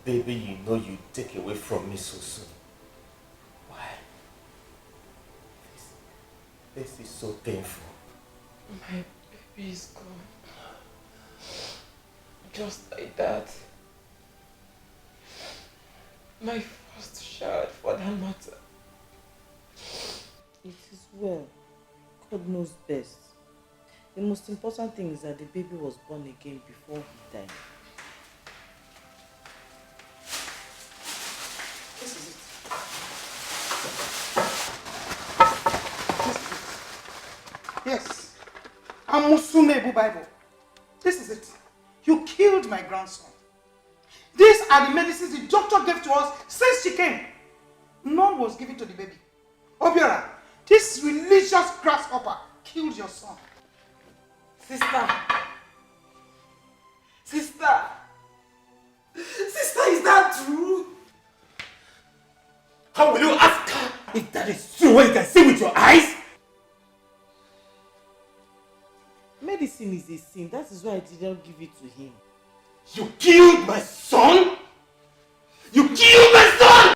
baby you know you take away from me so soon. Why? This is so painful. My baby is gone. Just like that. My first child, for that matter. It is well. God knows best. The most important thing is that the baby was born again before he died. This is it. Yes. Amusumebu Bible. This is it. You killed my grandson. These are the medicines the doctor gave to us since she came. None was given to the baby. Obiora, this religious grasshopper killed your son. Sister! Sister! Sister, is that true? How will you ask her if that is true when you can see with your eyes? Medicine is a sin. That is why I didn't give it to him. You killed my son? You killed my son!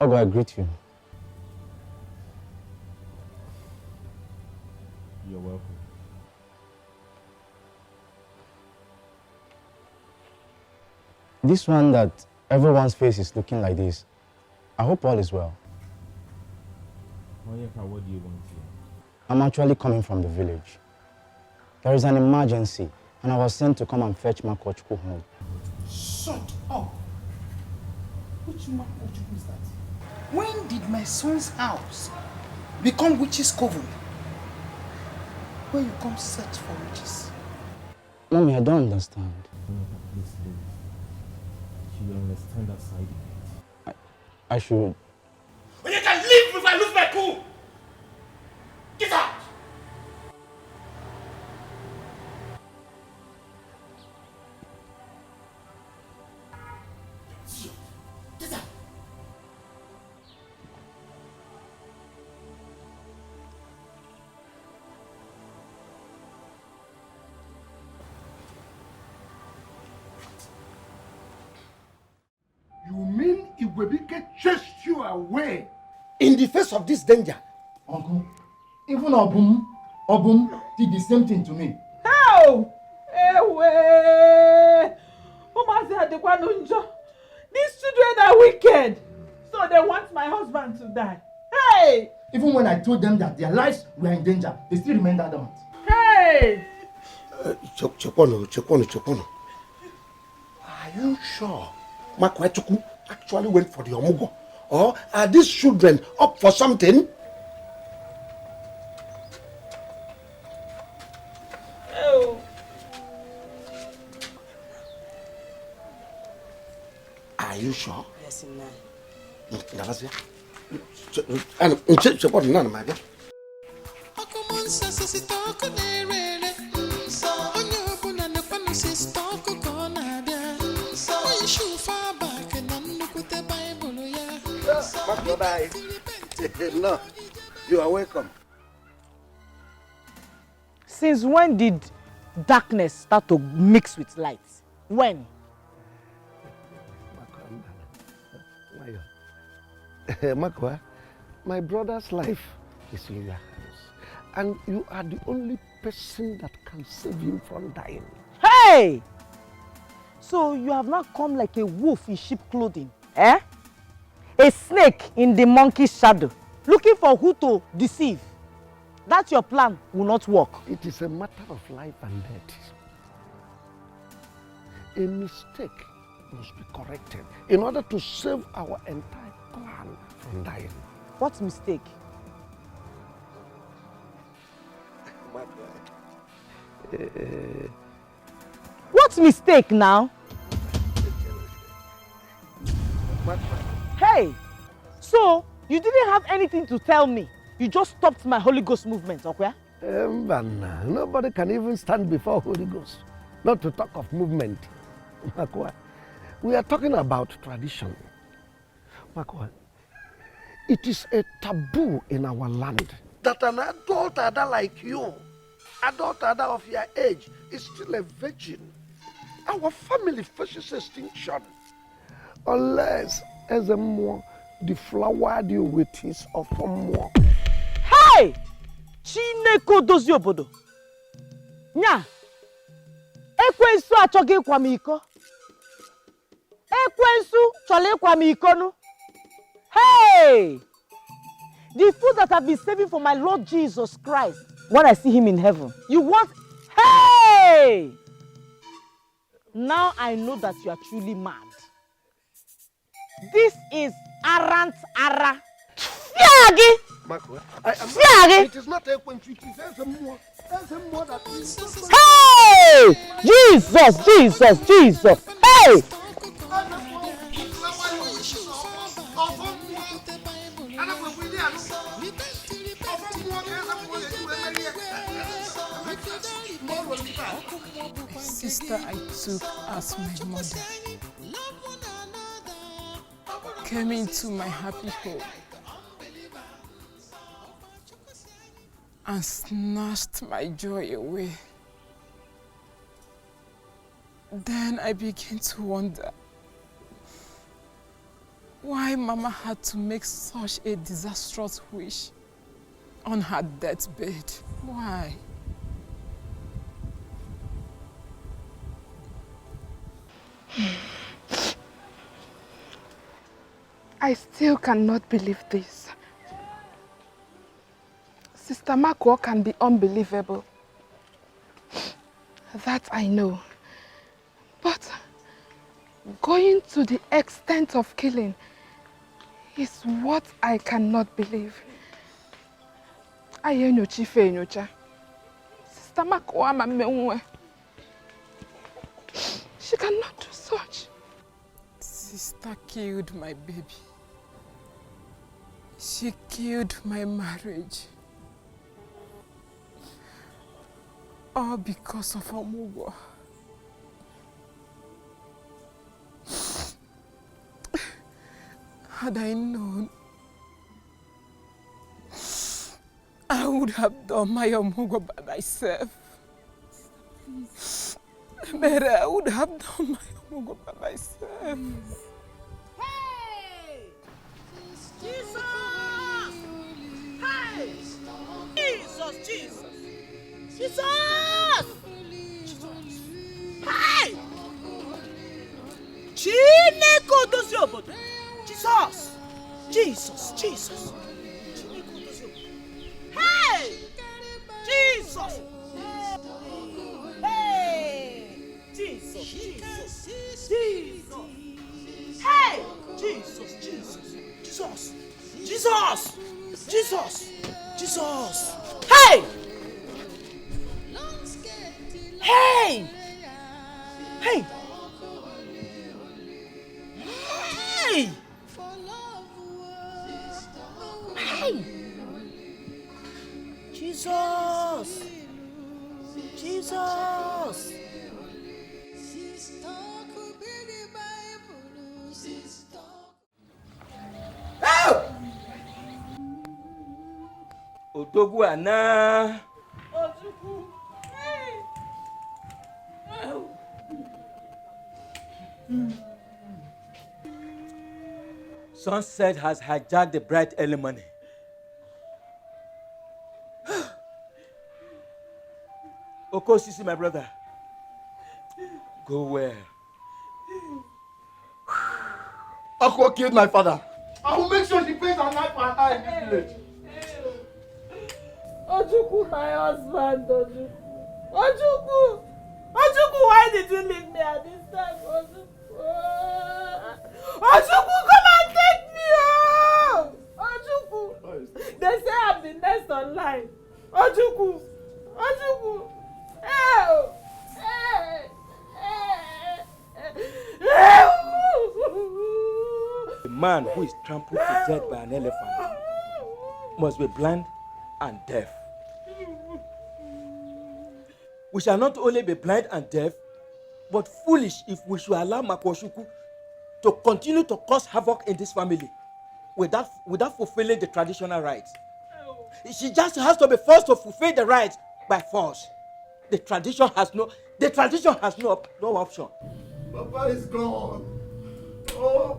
Ogo, I greet you. You're welcome. This one that everyone's face is looking like this, I hope all is well. Onyeka, what do you want here? I'm actually coming from the village. There is an emergency, and I was sent to come and fetch Makochku home. Shut up! Which Makochku is that? When did my son's house become witch's coven? Where you come search for witches? Mommy, I don't understand. Please leave. You understand that side effect. I should... When you can leave if I lose my cool! Get out! Get out! You mean Igwebike chased you away? In the face of this danger? Uncle, even Obum did the same thing to me. How? These children are wicked. So they want my husband to die. Hey! Even when I told them that their lives were in danger, they still remained adamant. Hey! Chokono. Are you sure Makwachuku actually went for the Omugo? Or are these children up for something? Oh. Are you sure? Yes, Nai. No, you are welcome. Since when did darkness start to mix with light? When? Makwa, my brother's life is in your hands, and you are the only person that can save him from dying. Hey! So you have not come like a wolf in sheep clothing, eh? A snake in the monkey's shadow, looking for who to deceive. That your plan will not work. It is a matter of life and death. A mistake must be corrected in order to save our entire clan from dying. What mistake? What mistake now? Hey, so you didn't have anything to tell me. You just stopped my Holy Ghost movement, okay? Nobody can even stand before Holy Ghost, not to talk of movement. Makwa, We are talking about tradition. Makwa, it is a taboo in our land that an adult Ada like you, adult Ada of your age, is still a virgin. Our family faces extinction unless Ezemo deflowered you with his more. Hey! Chineke dozie obodo. Nya! Ekwensu achọghị ịkwa m iko. Ekwensu chọrọ ịkwa m iko nu. Hey! The food that I've been saving for my Lord Jesus Christ when I see him in heaven. You want? Hey! Now I know that you are truly mad. This is arrant ara. Fiagi! It is not a quench, it is a more. That is. Hey! Jesus, Jesus, Jesus. Hey! Sister I took as my mother came into my happy home and snatched my joy away. Then I began to wonder why Mama had to make such a disastrous wish on her deathbed. Why? I still cannot believe this. Sister Makwa can be unbelievable. That I know. But going to the extent of killing is what I cannot believe. Sister Makwa, she cannot do such. Sister killed my baby. She killed my marriage. All because of Omugo. Had I known, I would have done my Omugo by myself. Mary, I would have done my Omugo by myself. Hey! Jesus! Hey! Jesus, Jesus! Jesus! Hey! Chineke dozie obodo. Jesus! Jesus, Jesus! Hey! Jesus! Hey! Jesus, Jesus! Jesus! Hey! Jesus, Jesus! Jesus! Jesus! Jesus! Jesus! Hey! Hey! Hey! Hey! Hey! Jesus! Jesus! Odogwu ana. Sunset has hijacked the bright early morning. Okosisi, my brother. Go where? Akwa killed my father. I will make sure she pays her life for her in this village. Ojukwu, my husband, Ojukwu. Ojukwu! Ojukwu, why did you leave me at this time, Ojukwu? Ojukwu, come and take me home! Ojukwu! They say I'm the next online. Ojukwu! Ojukwu! Hey! The man who is trampled to death by an elephant must be blind and deaf. We shall not only be blind and deaf, but foolish if we should allow Makwashuku to continue to cause havoc in this family without fulfilling the traditional rites. She just has to be forced to fulfill the rites by force. The tradition has no option. Papa is gone. Oh.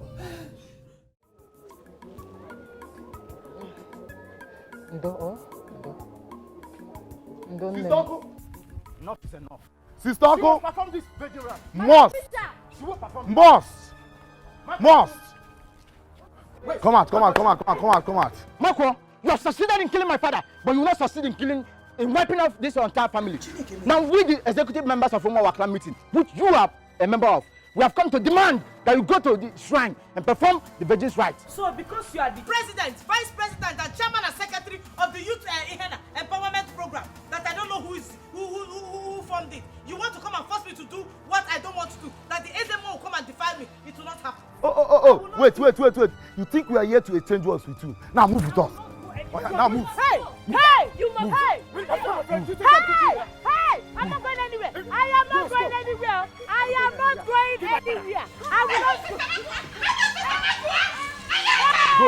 Sister, enough is enough. Sister, perform this vigilance. Must. Come out. Marco, you have succeeded in killing my father, but you will not succeed in wiping off this entire family. Now we, the executive members of our clan meeting, which you are a member of, we have come to demand that you go to the shrine and perform the virgin's rites. So because you are the president, vice president, and chairman and secretary of the youth empowerment program, that I don't know who formed it, you want to come and force me to do what I don't want to do, that the SMO will come and defile me, it will not happen. Oh, wait. You think we are here to exchange words with you? Now move with us. Now move. Hey, you must, hey! I'm not going anywhere. I am not going anywhere. I will not. Go.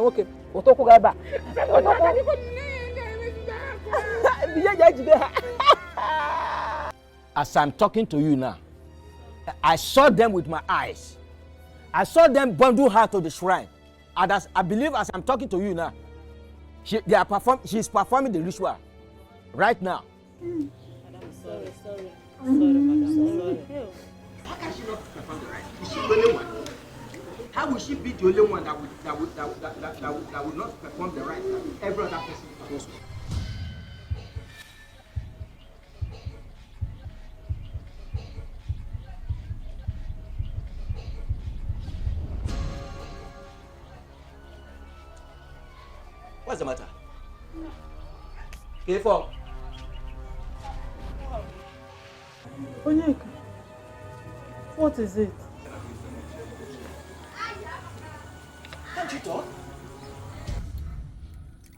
Okay. Otoko gaba. As I'm talking to you now, I saw them with my eyes. I saw them bundle her to the shrine. And as I believe, as I'm talking to you now, she's performing the ritual right now. Madam, sorry, madam. How can she not perform the rite? Is she the only one? How will she be the only one that would not perform the rite that every other person is supposed to? What's the matter? K4. Onyeka, what is it? Can't you talk?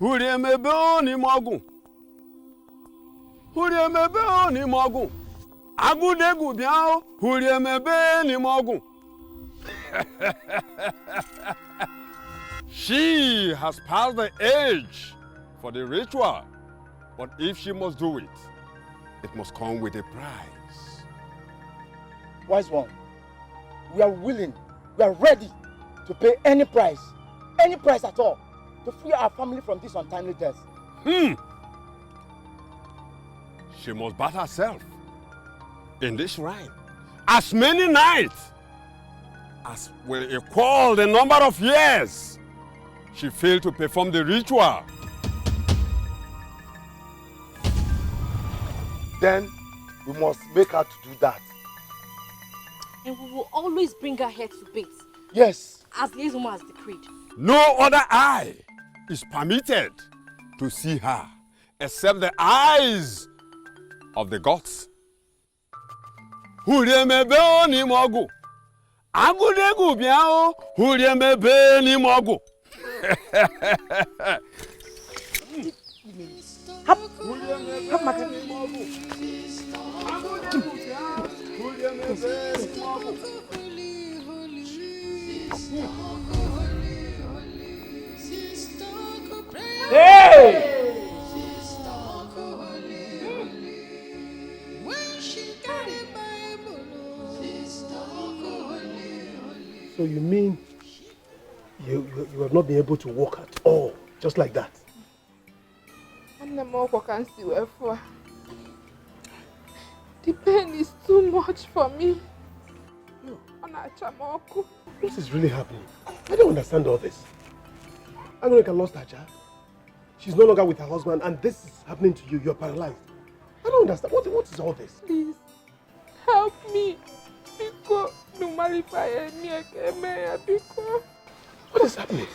Huriemebe oni mogun. Agudegu biao. Huriemebe ni mogun. She has passed the age for the ritual, but if she must do it, it must come with a price. Wise one, we are willing, we are ready to pay any price at all, to free our family from this untimely death. She must bat herself in this shrine as many nights as will equal the number of years she failed to perform the ritual. Then we must make her to do that. And we will always bring her here to bait. Yes. As Liaison has decreed. No other eye is permitted to see her except the eyes of the gods. Huriemebe oni mogu. Agudegu biao. Huriemebe ni mogu. Hey! So you mean you have not been able to walk at all, just like that? The pain is too much for me. What is really happening? I don't understand all this. Angelica lost her child. She's no longer with her husband, and this is happening to you. You're paralyzed. I don't understand. What is all this? Please, help me. Because what is happening?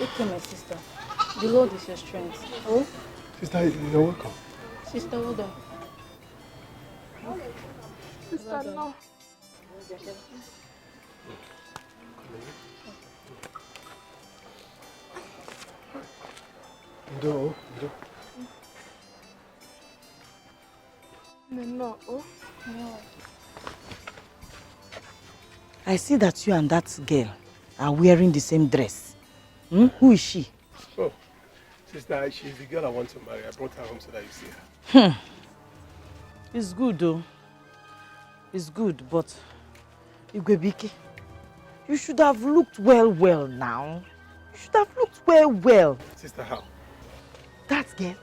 Okay, my sister. The Lord is your strength. Oh? Sister, you're welcome. Sister, hold on. Sister, no. Do. No. I see that you and that girl are wearing the same dress. Who is she? Oh, sister, she's the girl I want to marry. I brought her home so that you see her. It's good though. It's good, but Igwebike, you should have looked well now. You should have looked well. Sister, how? That girl,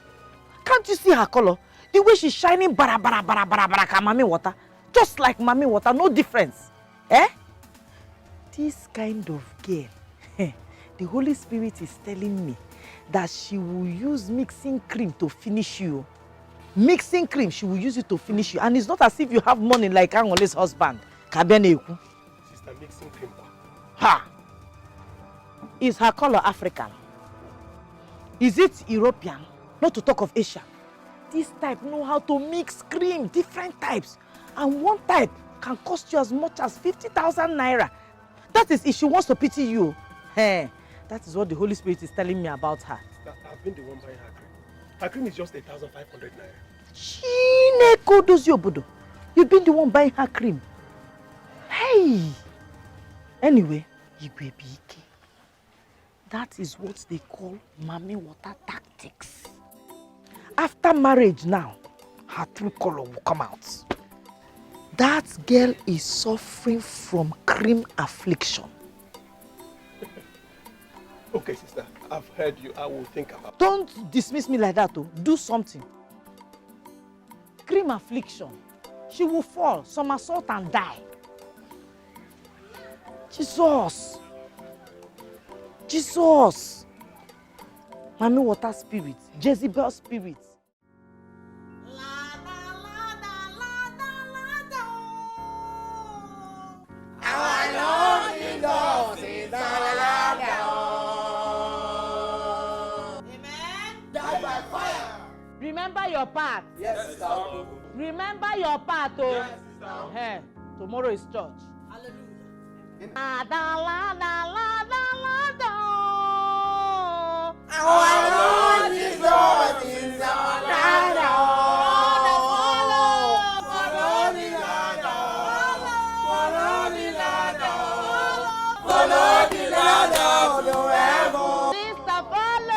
can't you see her color? The way she's shining bara mami water. Just like mami water, no difference. Eh? This kind of girl, the Holy Spirit is telling me that she will use mixing cream to finish you. Mixing cream, she will use it to finish you. And it's not as if you have money like Angole's husband. Sister, mixing cream. Ha! Is her color African? Is it European? Not to talk of Asia. This type know how to mix cream, different types. And one type can cost you as much as 50,000 naira. That is if she wants to pity you. Hey, that is what the Holy Spirit is telling me about her. I've been the one buying her cream. Her cream is just 1,500 naira. Chineko dozi obodo. You've been the one buying her cream. Hey! Anyway, Igwebike. That is what they call mami water tactics. After marriage now, her true color will come out. That girl is suffering from cream affliction. Okay, sister, I've heard you. I will think about it. Don't dismiss me like that, though. Do something. Cream affliction. She will fall, somersault and die. Jesus. Mami water spirit, Jezebel spirit. Remember your part. Yes, sister. Remember your part, oh. Yes, sister. Hey, tomorrow is church. Hallelujah. Our Lord Jesus is follow the ladder to heaven. Sister, follow.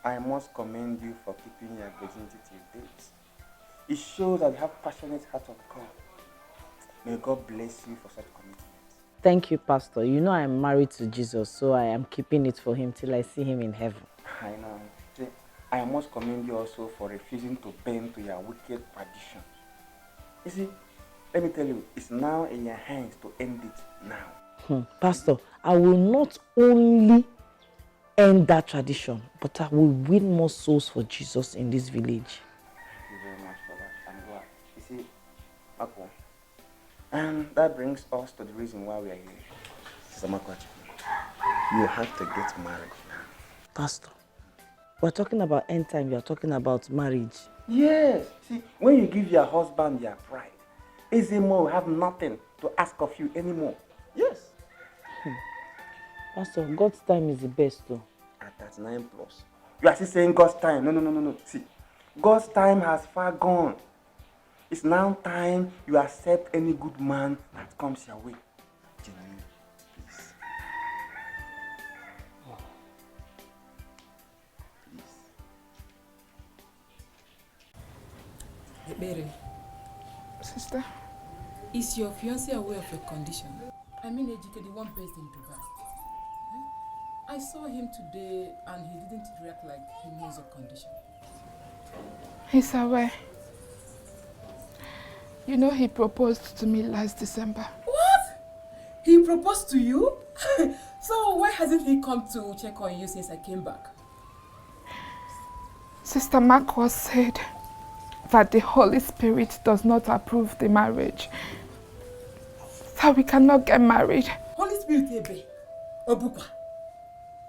I must commend you for keeping your virginity till date. It shows that you have passionate heart of God. May God bless you for such commitment. Thank you, Pastor. You know I am married to Jesus, so I am keeping it for him till I see him in heaven. I know. See, I must commend you also for refusing to bend to your wicked tradition. You see, let me tell you, it's now in your hands to end it now. Pastor, I will not only end that tradition, but I will win more souls for Jesus in this village. Thank you very much for that. I'm glad. You see, Mako, and that brings us to the reason why we are here. Sister Makwachi, you have to get married now. Pastor, we're talking about end time, you're talking about marriage. Yes. See, when you give your husband your pride, Ezemo will have nothing to ask of you anymore. Yes. Pastor, God's time is the best though. At 39 plus. You are still saying God's time. No. See, God's time has far gone. It's now time you accept any good man that comes your way. Genuine, please. Ebere. Sister? Is your fiancé aware of your condition? I mean Ejike, the one based in Dubai. I saw him today and he didn't react like he knows your condition. He's aware. You know he proposed to me last December. What? He proposed to you? So why hasn't he come to check on you since I came back? Sister Marcos said that the Holy Spirit does not approve the marriage. So we cannot get married. Holy Spirit, Ebe, Obukwa.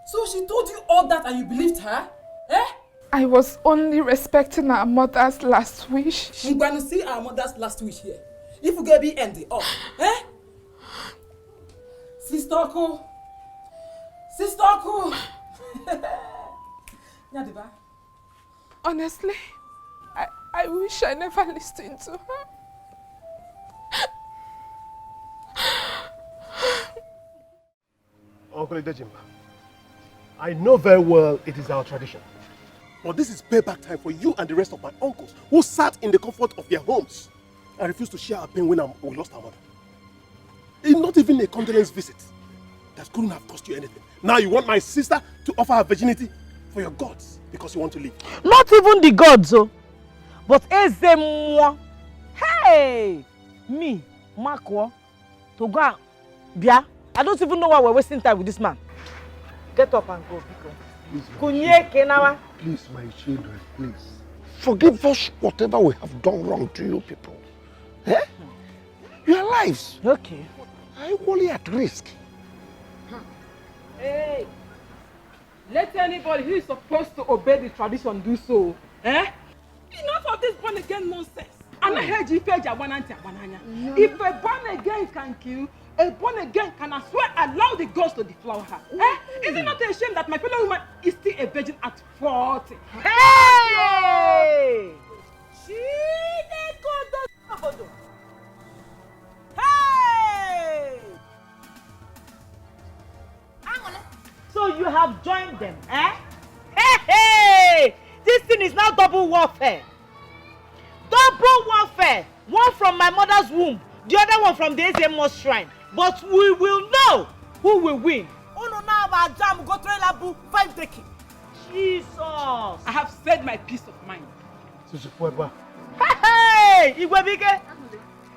So she told you all that and you believed her? Eh? I was only respecting our mother's last wish. I'm going to see our mother's last wish here. If we get be ended up, eh? Sister Oku. Sister Oku. Nyadiba. Honestly, I wish I never listened to her. Uncle Idejimba, I know very well it is our tradition. But this is payback time for you and the rest of my uncles who sat in the comfort of their homes and refused to share our pain when we lost our mother. It's not even a condolence visit that couldn't have cost you anything. Now you want my sister to offer her virginity for your gods because you want to live. Not even the gods, oh, but Ezemwa. Hey! Me, Makwo, to go, Bia. I don't even know why we're wasting time with this man. Get up and go, Biko. Please, my children, please. Forgive us whatever we have done wrong to you people. Eh? Your lives are equally at risk. Hey! Let anybody who is supposed to obey the tradition do so. Eh? Enough of this born again nonsense. I'm not heard you fed If a born again can kill, a born again can as well allow the ghost to deflower her. Eh? Is it not a shame that my fellow woman is still a virgin at 40? Hey! Hey! So you have joined them, eh? Hey, hey! This thing is now double warfare. Double warfare. One from my mother's womb, the other one from the Ezemo shrine. But we will know who will win. Uno now our jam go trailer book 5 Dikeh. Jesus! I have said my peace of mind. Hey! Igwebike!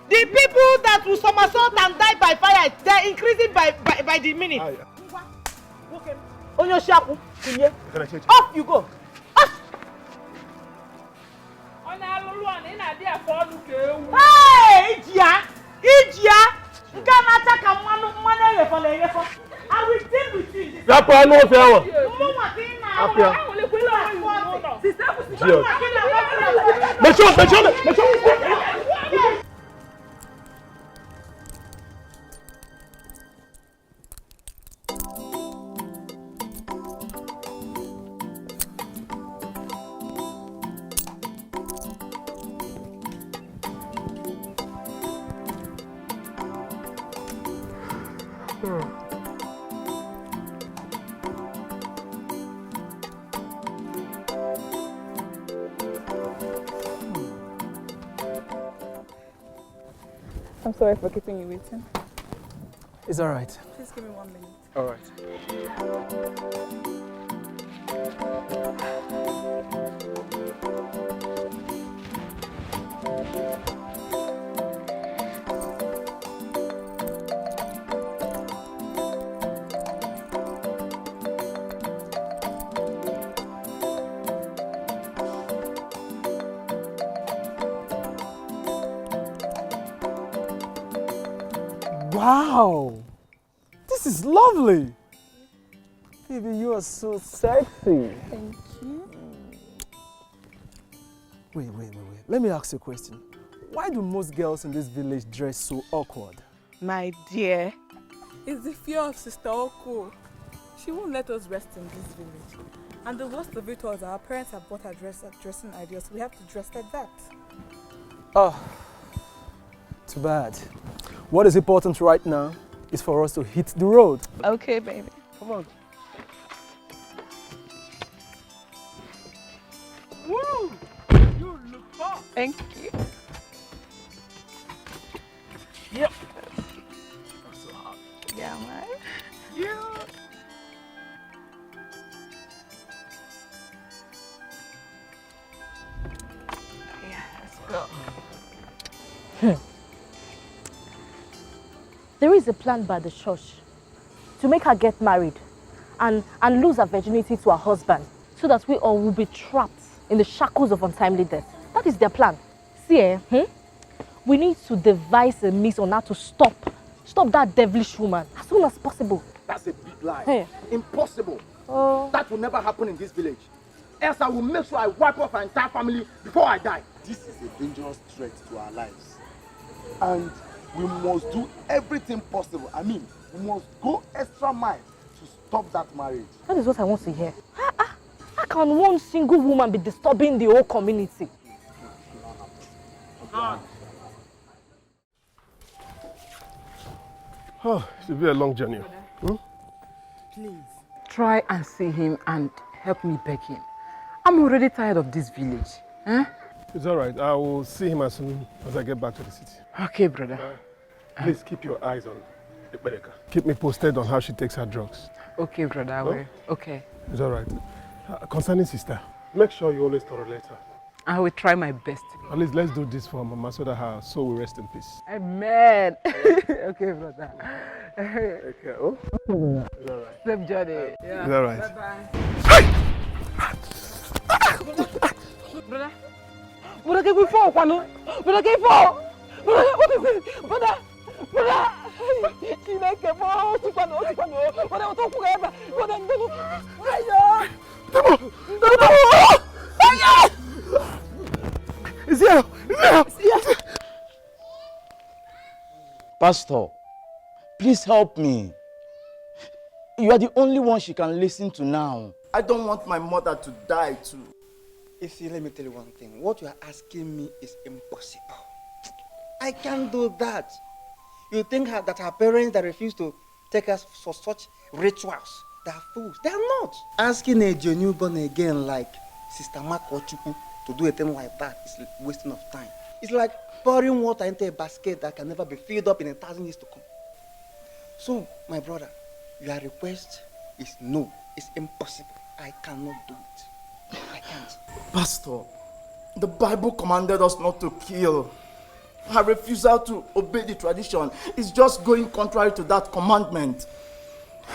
The people that will somersault and die by fire, they're increasing by the minute. On your shapu, off you go. Hey, Ijia, I will deal with you. I'm sorry for keeping you waiting. It's all right. Please give me 1 minute. All right. Wow, this is lovely. Baby, you are so sexy. Thank you. Wait. Let me ask you a question. Why do most girls in this village dress so awkward? My dear. It's the fear of Sister Oko. She won't let us rest in this village. And the worst of it was our parents have bought our dressing ideas. We have to dress like that. Oh, too bad. What is important right now is for us to hit the road. Okay, baby. Come on. Woo! You look hot. Thank you. Yep. So hot. There is a plan by the church to make her get married and lose her virginity to her husband so that we all will be trapped in the shackles of untimely death. That is their plan. See, we need to devise a means on how to stop that devilish woman as soon as possible. That's a big lie. Hey. Impossible. Oh. That will never happen in this village. Else I will make sure I wipe off our entire family before I die. This is a dangerous threat to our lives. And we must do everything possible. I mean, we must go extra mile to stop that marriage. That is what I want to hear. How can one single woman be disturbing the whole community? Oh, it will be a long journey. Please, try and see him and help me beg him. I'm already tired of this village. It's all right. I will see him as soon as I get back to the city. Okay, brother. Please keep your eyes on Ekbereka. Keep me posted on how she takes her drugs. Okay, brother, I will. Okay. It's all right. Concerning sister, make sure you always tolerate her. I will try my best. At least let's do this for Mama so that her soul will rest in peace. Amen. Okay, brother. Okay. Oh? It's all right. Safe journey. Yeah. It's all right. Bye-bye. Brother. Brother, can we fall? Brother, can we fall? Brother, what is it? Brother. Brother. She like a ball. Brother, what talk forever. Brother, Is here! Pastor, please help me. You are the only one she can listen to now. I don't want my mother to die too. You see, let me tell you one thing. What you are asking me is impossible. I can't do that. You think that our parents that refuse to take us for such rituals, they are fools. They are not. Asking a genuine born again like Sister Makochukwu to do a thing like that is wasting of time. It's like pouring water into a basket that can never be filled up in 1,000 years to come. So, my brother, your request is no. It's impossible. I cannot do it. I can't. Pastor, the Bible commanded us not to kill. Her refusal to obey the tradition is just going contrary to that commandment.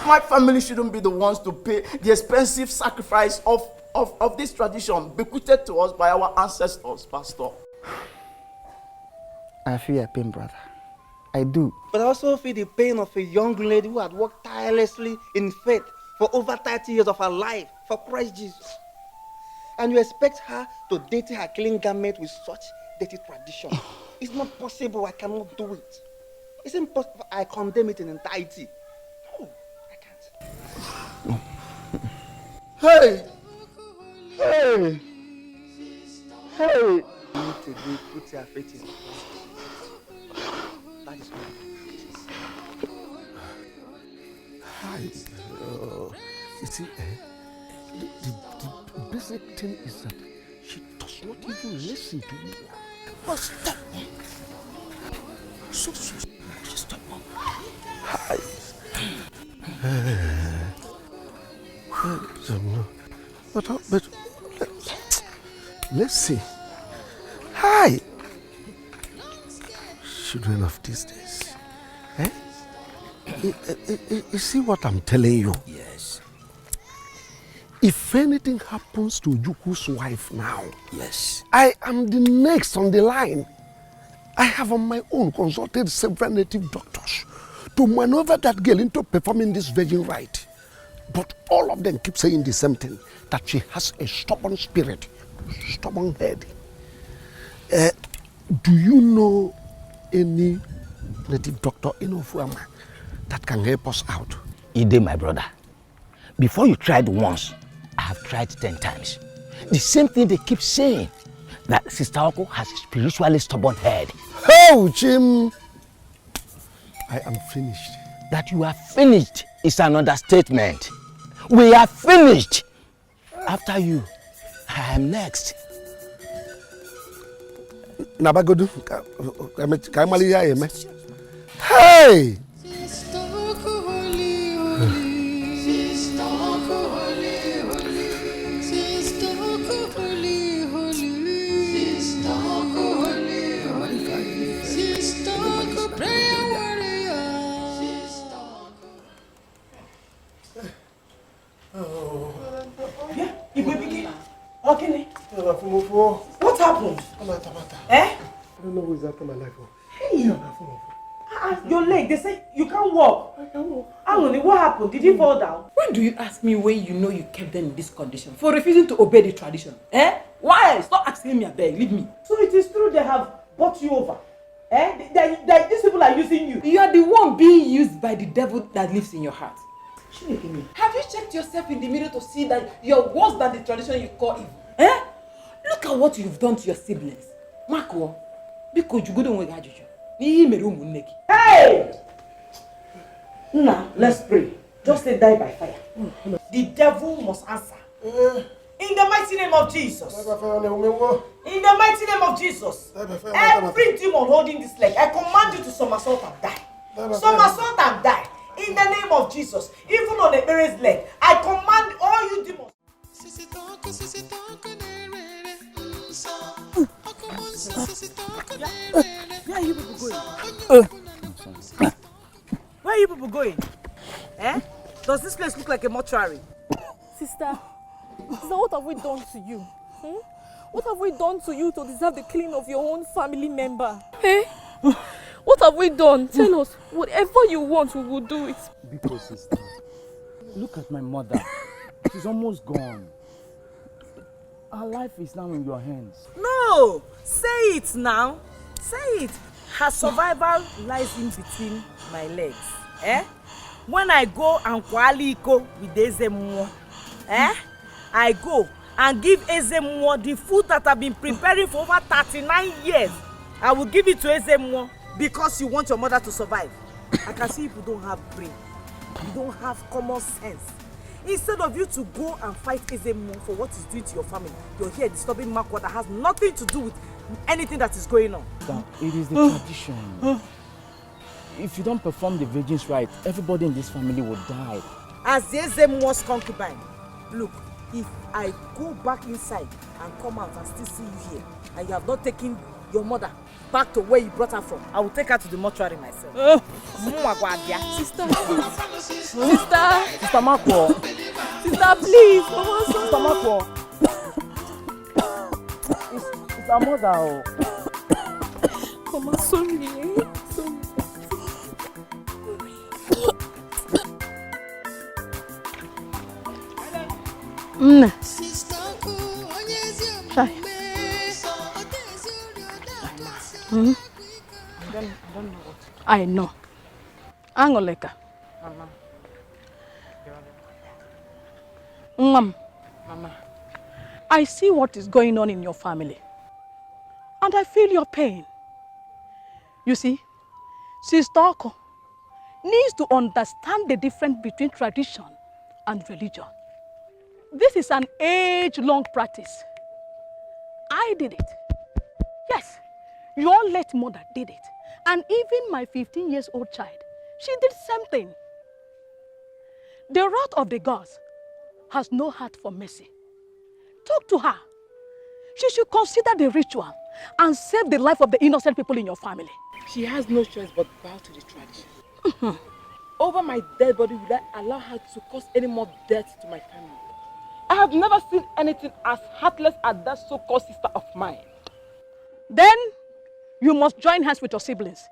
My family shouldn't be the ones to pay the expensive sacrifice of this tradition bequeathed to us by our ancestors, Pastor. I feel your pain, brother. I do. But I also feel the pain of a young lady who had worked tirelessly in faith for over 30 years of her life for Christ Jesus. And you expect her to date her clean garment with such dirty tradition. It's not possible. I cannot do it. It's impossible. I condemn it in entirety. No, I can't. Hey! Hey! Hey! You need to do, put your faith in. That is all. Hi. You see, the basic thing is that she does not even listen to you. Oh, stop. Stop. Hi. But let's see. Hi. Children of these days. You see what I'm telling you? Yes. If anything happens to Juku's wife now, yes, I am the next on the line. I have on my own consulted several native doctors to maneuver that girl into performing this virgin rite. But all of them keep saying the same thing, that she has a stubborn spirit, stubborn head. Do you know any native doctor in Ofuama that can help us out? Ide, my brother. Before you tried once, I have tried 10 times. The same thing they keep saying, that Sister Oko has a spiritually stubborn head. Oh, Jim! I am finished. That you are finished is an understatement. We are finished. After you, I am next. Nabagodu, hey! is after my life. Hey! Your leg, they say you can't walk. I can walk. Anthony, what happened? Did you fall down? Why do you ask me when you know you kept them in this condition? For refusing to obey the tradition? Eh? Why? Stop asking me, I beg. Leave me. So it is true they have bought you over. Eh? These people are using you. You are the one being used by the devil that lives in your heart. Me. Have you checked yourself in the mirror to see that you're worse than the tradition you call evil? Eh? Look at what you've done to your siblings. Marco, because you couldn't wait. Hey! Now, let's pray. Just say die by fire. The devil must answer. In the mighty name of Jesus. In the mighty name of Jesus. Every demon holding this leg, I command you to somersault and die. Somersault and die. In the name of Jesus. Even on the parent's leg, I command all you demons. Where are you people going? Where are you people going? Eh? Does this place look like a mortuary? Sister, what have we done to you? What have we done to you to deserve the killing of your own family member? Eh? What have we done? Tell us. Whatever you want, we will do it. Because, sister, look at my mother. She's almost gone. Her life is now in your hands. No! Say it now. Say it. Her survival lies in between my legs. Eh? When I go and kwali iko with Ezemwo, I go and give Ezemwo the food that I've been preparing for over 39 years. I will give it to Ezemwo because you want your mother to survive. I can see people don't have brain. You don't have common sense. Instead of you to go and fight Ezemwo for what he's doing to your family, you're here disturbing Makwa that has nothing to do with anything that is going on. It is the tradition. If you don't perform the virgin's rite, everybody in this family will die. As the Ezemwo's concubine, look, if I go back inside and come out and still see you here, and you have not taken your mother back to where you brought her from, I will take her to the mortuary myself. Sister. Sister Marco. Sister, please. Sister Marco. It's our mother. Mama, sorry. I know. Angoleka. Mama. I see what is going on in your family. And I feel your pain. You see, Sister Oko needs to understand the difference between tradition and religion. This is an age-long practice. I did it. Yes, your late mother did it. And even my 15-year-old child, she did the same thing. The wrath of the gods has no heart for mercy. Talk to her. She should consider the ritual and save the life of the innocent people in your family. She has no choice but bow to the tradition. Over my dead body, will I allow her to cause any more death to my family? I have never seen anything as heartless as that so-called sister of mine. Then you must join hands with your siblings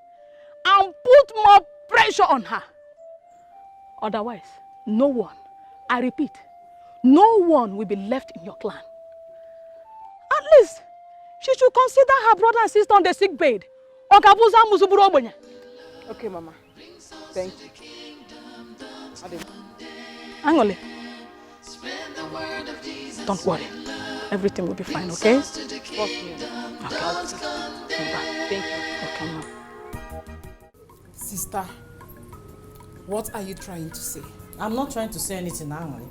and put more pressure on her. Otherwise, no one, I repeat, no one will be left in your clan. At least, she should consider her brother and sister on the sick bed. Okay, Mama. Thank you. Angole. Don't worry. Everything will be fine, okay? Trust me. Okay. Thank you. Okay, Mom. Sister, what are you trying to say? I'm not trying to say anything, Angole.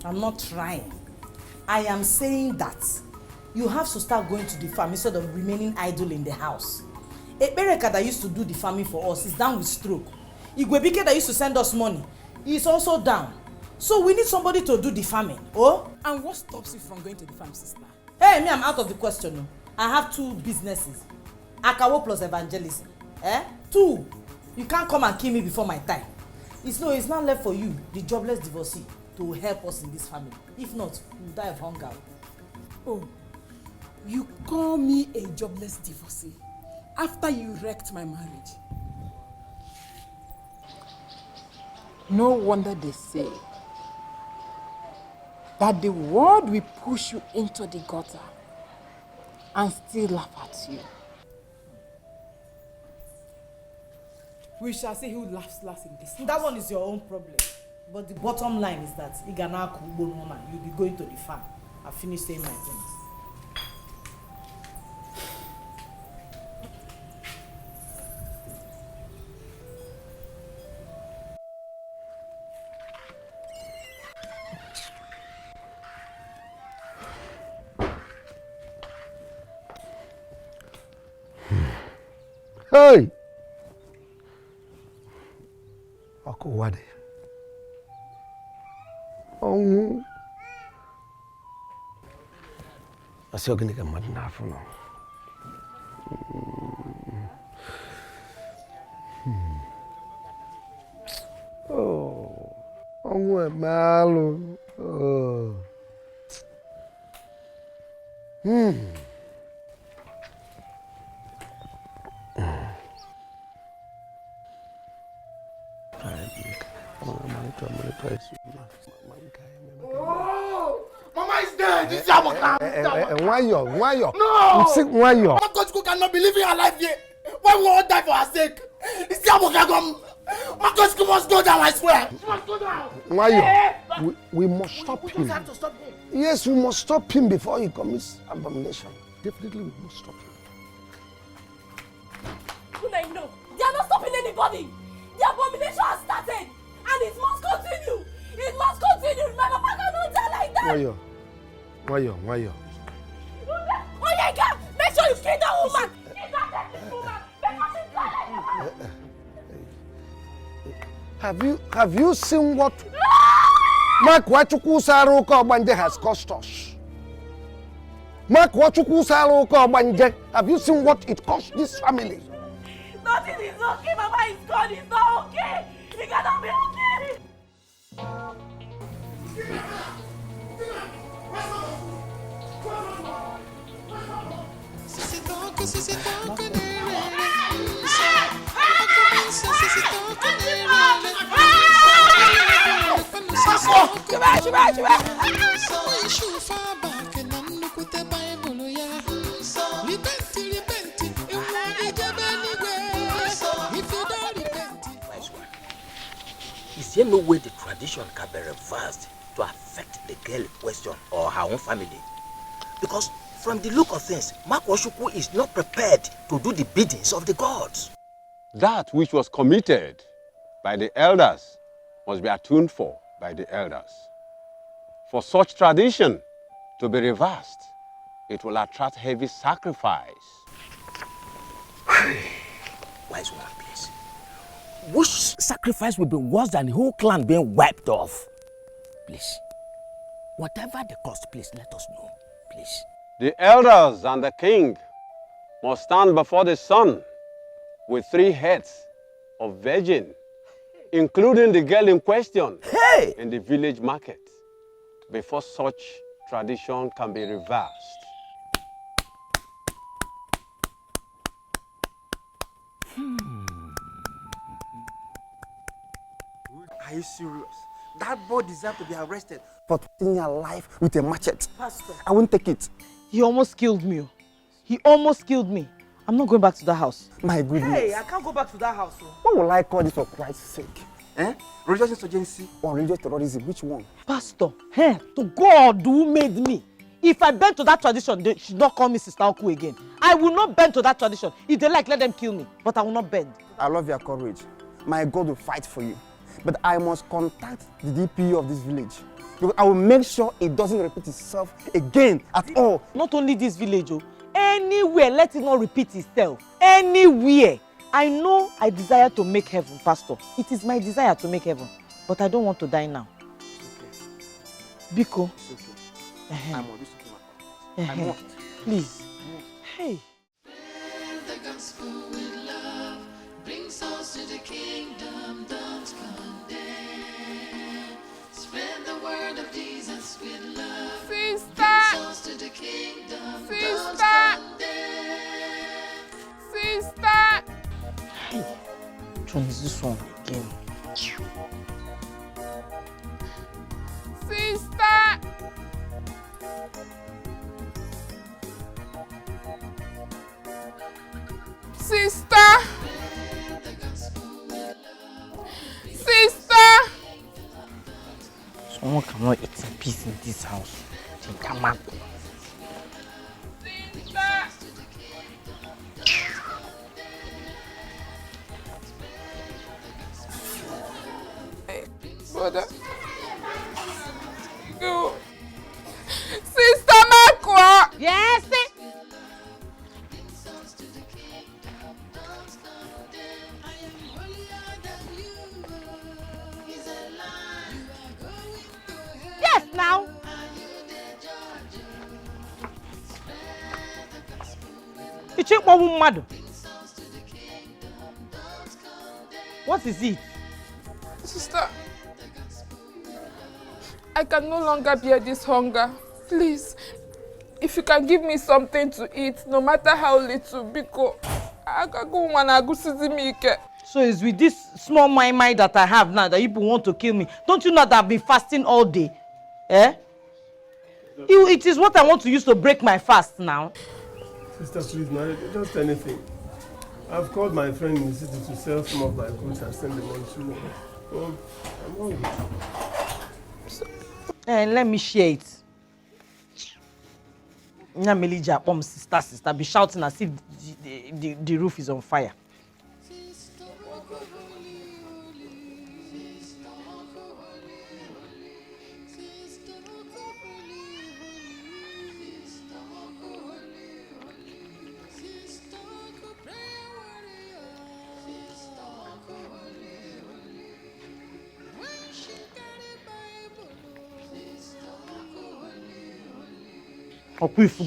I'm not trying. I am saying that you have to start going to the farm instead of remaining idle in the house. Ebereka that used to do the farming for us is down with stroke. Igwebike that used to send us money is also down. So we need somebody to do the farming. Oh? And what stops you from going to the farm, sister? Hey, me, I'm out of the question. I have 2 businesses. Akawo plus evangelism. 2. You can't come and kill me before my time. It's not left for you, the jobless divorcee, to help us in this family. If not, we'll die of hunger. Oh, you call me a jobless divorcee? after you wrecked my marriage. No wonder they say that the world will push you into the gutter and still laugh at you. We shall see who laughs last in this house. That one is your own problem. But the bottom line is that you'll be going to the farm. I finished saying my things. Hey! Wade. Oh. I see you're going mad enough now. Oh. Oh, malo. Oh. Oh, Mama is dead. This is our camp. Why you? No. I'm sick. Why you? Mama Coach cannot be living her life here. Why we all die for her sake? This is our camp. Mama Coach must go down. I swear. She must go down. Why you? We must stop him. We have to stop him. Yes, we must stop him before he commits abomination. Definitely, we must stop him. Kuna, you know, they are not stopping anybody. The abomination has started, and it must continue. It must continue. My papa cannot die like that. Why you? Onyeka, make sure you kill that woman. Kill that woman. Because she's dying like that. Have you seen what Mark Wachuku Saruko Banje has cost us? Mark Wachuku Saruko Banje, have you seen what it cost this family? Nothing is okay. Mama is gone. It's not okay. It cannot be okay. Is there no way the tradition can be reversed to affect the girl in question or her own family? Because from the look of things, Makwashuku is not prepared to do the biddings of the gods. That which was committed by the elders must be atoned for by the elders. For such tradition to be reversed, it will attract heavy sacrifice. Wise woman, please. Which sacrifice will be worse than the whole clan being wiped off? Please. Whatever the cost, please let us know. Please. The elders and the king must stand before the sun with 3 heads of virgin, including the girl in question, in the village market, before such tradition can be reversed. Are you serious? That boy deserves to be arrested for threatening her life with a machete. Pastor. I won't take it. He almost killed me. He almost killed me. I'm not going back to that house. My goodness. Hey, I can't go back to that house. What will I call this for Christ's sake? Religious insurgency or religious terrorism? Which one? Pastor, to God who made me. If I bend to that tradition, they should not call me Sister Oku again. I will not bend to that tradition. If they like, let them kill me. But I will not bend. I love your courage. My God will fight for you. But I must contact the DPU of this village. Because I will make sure it doesn't repeat itself again at all. Not only this village, anywhere, let it not repeat itself. Anywhere. I know I desire to make heaven, Pastor. It is my desire to make heaven. But I don't want to die now. It's okay. Biko. It's okay. I must do something about it. I must. Please. Hey. The gospel with love brings souls to the kingdom. Don't condemn. Spread the word of Jesus with love. Bring souls to the kingdom. Don't condemn. Which one is this one again? Sister! Sister! Sister! Someone cannot eat in peace in this house. Come on. Brother. Go. Sister Makwa! Yes! Yes, now! It's a woman. What is it? Sister, I can no longer bear this hunger. Please, if you can give me something to eat, no matter how little, because I can go and go see me. So it's with this small mind that I have now that you people want to kill me. Don't you know that I've been fasting all day? Eh? It is what I want to use to break my fast now. Sister, please, no, just anything. I've called my friend in the city to sell some of my goods and send them on to me. Oh, I'm hungry. Let me share it. Sister, be shouting as if the roof is on fire.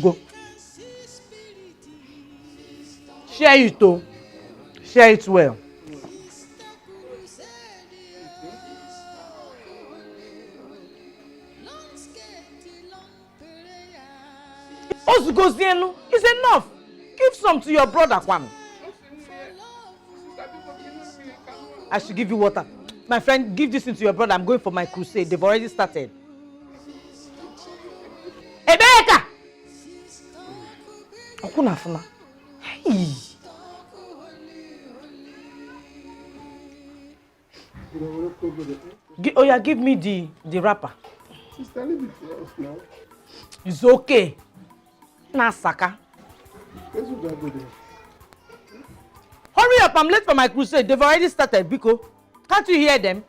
Go. Share it though. Share it well. It's enough. Give some to your brother, Kwame. I should give you water. My friend, give this into your brother. I'm going for my crusade. They've already started. Ebeka! Okunafuna. Hey. Give me the wrapper. Sister, leave it to us now. It's okay. Nasaka. Let's go there. Hurry up, I'm late for my crusade. They've already started, Biko. Can't you hear them?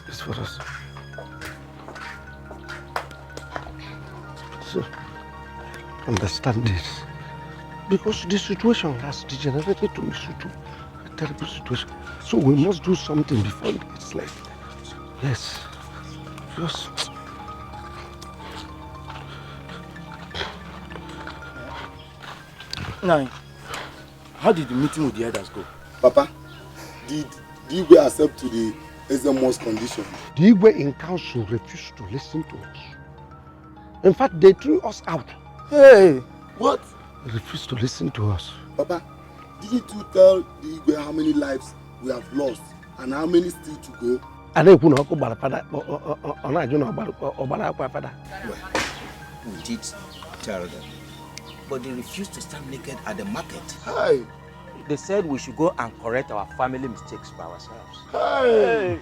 It's for us. So, understand this. Because the situation has degenerated to a terrible situation. So we must do something before it gets late. Yes. Yes. Now, how did the meeting with the elders go? Papa, did Dikeh accept to the Ezemo's condition? The Igwe in council refused to listen to us. In fact, they threw us out. Hey! What? They refused to listen to us. Papa, didn't you tell the Igwe how many lives we have lost and how many still to go? Well, we did tell them, but they refused to stand naked at the market. Hi. They said we should go and correct our family mistakes by ourselves. Hey!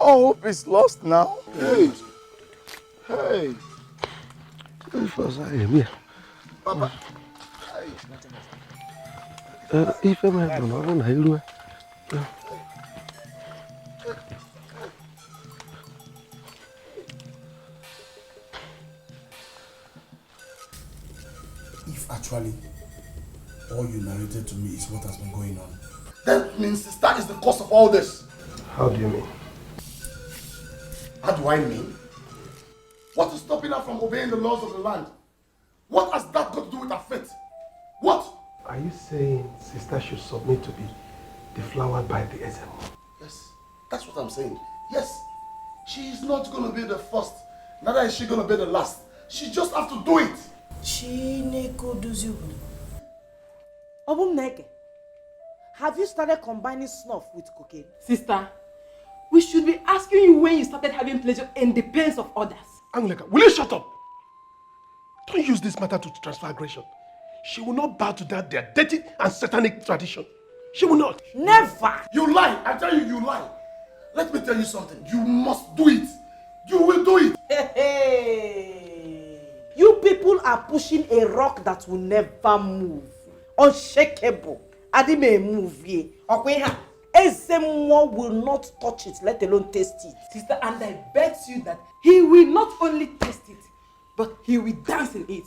All hope is lost now. Hey! Hey! Papa. If actually all you narrated to me is what has been going on, That means sister is the cause of all this. How do you mean? How do I mean? What is stopping her from obeying the laws of the land? What has that got to do with her faith? What? Are you saying sister should submit to be deflowered by the SMO? Yes, that's what I'm saying. Yes, she is not going to be the first. Neither is she going to be the last. She just have to do it. Obumneke, have you started combining snuff with cocaine? Sister, we should be asking you when you started having pleasure in the pains of others. Anglika, will you shut up? Don't use this matter to transfer aggression. She will not bow to that their dirty and satanic tradition. She will not. Never! You lie! I tell you, you lie. Let me tell you something. You must do it. You will do it. Hey. You people are pushing a rock that will never move. Unshakable. Adi may move ye. Okweha. Ezemo will not touch it, let alone taste it. Sister, and I bet you that he will not only taste it, but he will dance in it.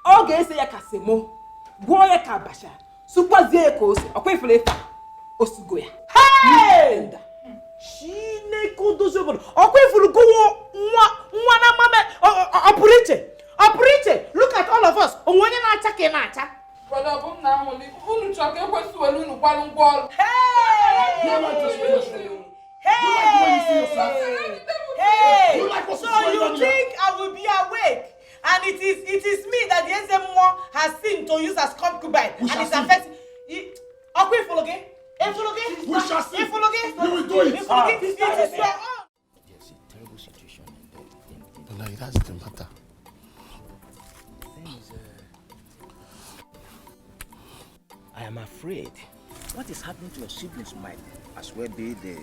Oge se ya kasemo, go ya kabasha, super zie ko ose, okwe flefa, osugo ya. Hey! Chineke dozo bodo. Okwe fulu go nwa na mame opurite. Look at all of us. Onwanye na acha ke na acha. Brother, bum na holi. Unu choke kwesu elu unu gwalu ngwol. Hey! You like this situation? Hey! You like the way you see yourself? Hey! You like what's So going on you here? think I will be awake? And it is me that the SMO has seen to use as concubine. We and shall it's see. affecting. Okay, follow again. We shall see. You will do it. It is your own. There's a terrible situation in But like, that's the matter. I am afraid what is happening to your siblings might as well be the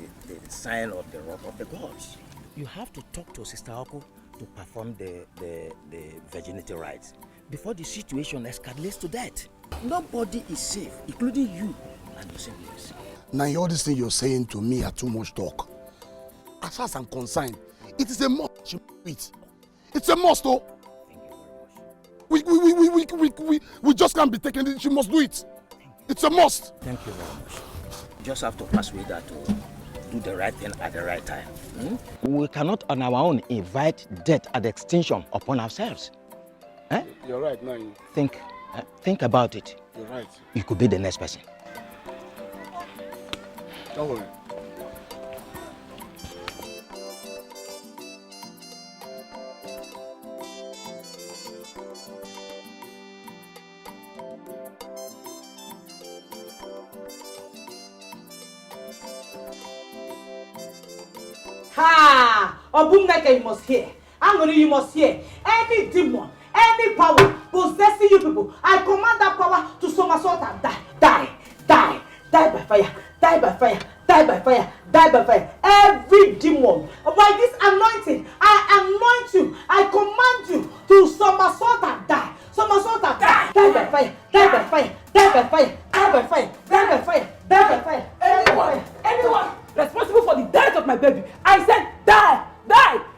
sign of the wrath of the gods. You have to talk to Sister Oko to perform the virginity rites before the situation escalates to death. Nobody is safe, including you and your siblings. Now, all these things you're saying to me are too much talk. As far as I'm concerned, it is a must. She must do it. It's a must, though. Thank you very much. We just can't be taking it. She must do it. It's a must. Thank you very much. You just have to persuade her to do the right thing at the right time. We cannot on our own invite death at extinction upon ourselves. Eh? You're right, man. Think about it. You're right. You could be the next person. Don't worry. Ha! Obumneke, you must hear. Angry, you must hear. Any demon, any power possessing you people, I command that power to somersault and die. Die by fire. Die by fire. Die by fire. Die by fire. Every demon, by this anointing, I anoint you. I command you to somersault and die. Somersault and die. Die by fire. Die by fire. Die by fire. Die by fire. Die by fire. Die by fire. Anyone responsible for the death of my baby, I said die.